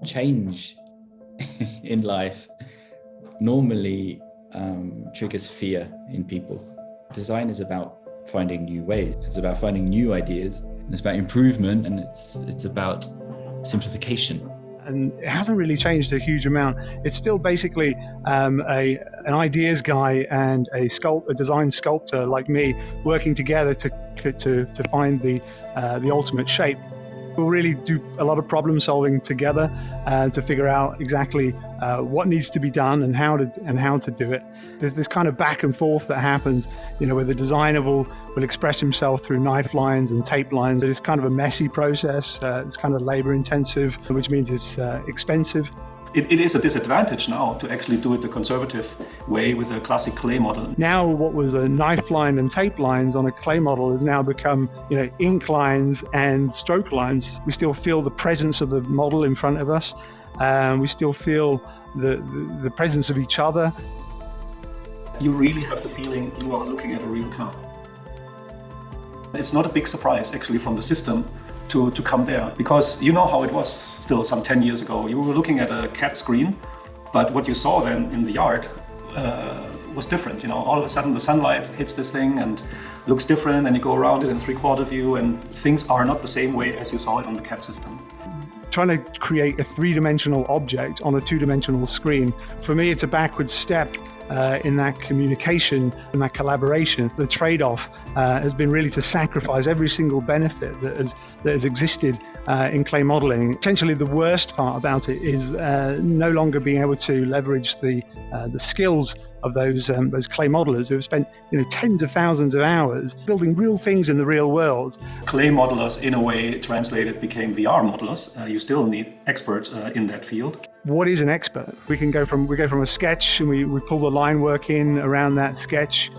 change in life normally triggers fear in people. Design is about finding new ways. It's about finding new ideas. It's about improvement, and it's about simplification. And it hasn't really changed a huge amount. It's still basically an ideas guy and a design sculptor like me working together to find the ultimate shape. We'll really do a lot of problem solving together to figure out exactly what needs to be done and how to do it. There's this kind of back and forth that happens, where the designer will express himself through knife lines and tape lines. It's kind of a messy process. It's kind of labor intensive, which means it's expensive. It is a disadvantage now to actually do it the conservative way with a classic clay model. Now what was a knife line and tape lines on a clay model has now become ink lines and stroke lines. We still feel the presence of the model in front of us. We still feel the presence of each other. You really have the feeling you are looking at a real car. It's not a big surprise actually from the system to come there, because you know how it was still some 10 years ago. You were looking at a CAD screen, but what you saw then in the yard was different. All of a sudden the sunlight hits this thing and looks different, and you go around it in 3/4 view, and things are not the same way as you saw it on the CAD system. Trying to create a three-dimensional object on a two-dimensional screen, for me it's a backward step in that communication and that collaboration. The trade-off has been really to sacrifice every single benefit that has existed in clay modeling. Essentially, the worst part about it is no longer being able to leverage the skills of those clay modelers who have spent tens of thousands of hours building real things in the real world. Clay modelers, in a way, translated, became VR modelers. You still need experts in that field. What is an expert? We go from a sketch, and we pull the line work in around that sketch.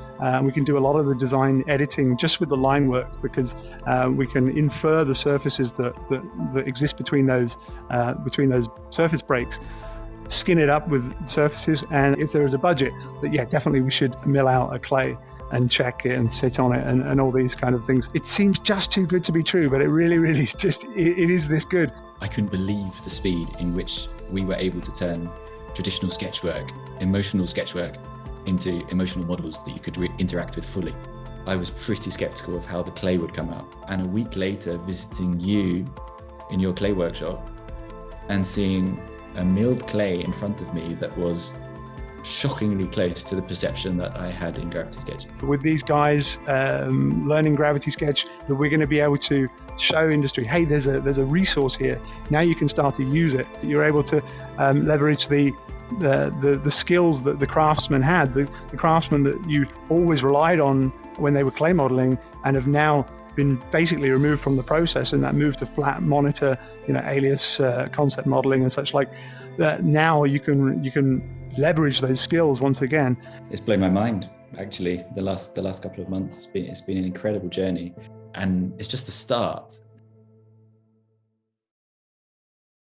We can do a lot of the design editing just with the line work, because we can infer the surfaces that exist between those surface breaks, skin it up with surfaces, and if there is a budget, definitely we should mill out a clay and check it and sit on it and all these kind of things. It seems just too good to be true, but it really just it is this good. I couldn't believe the speed in which we were able to turn traditional sketchwork, emotional sketchwork, into emotional models that you could interact with fully. I was pretty skeptical of how the clay would come out. And a week later, visiting you in your clay workshop and seeing a milled clay in front of me that was shockingly close to the perception that I had in Gravity Sketch. With these guys learning Gravity Sketch, that we're going to be able to show industry, hey, there's a resource here. Now you can start to use it. You're able to leverage the skills that the craftsmen had, the craftsmen that you always relied on when they were clay modeling, and have now been basically removed from the process, and that move to flat monitor, alias concept modeling and such like that. Now you can leverage those skills once again. It's blown my mind, actually. The last couple of months, it's been an incredible journey, and it's just the start.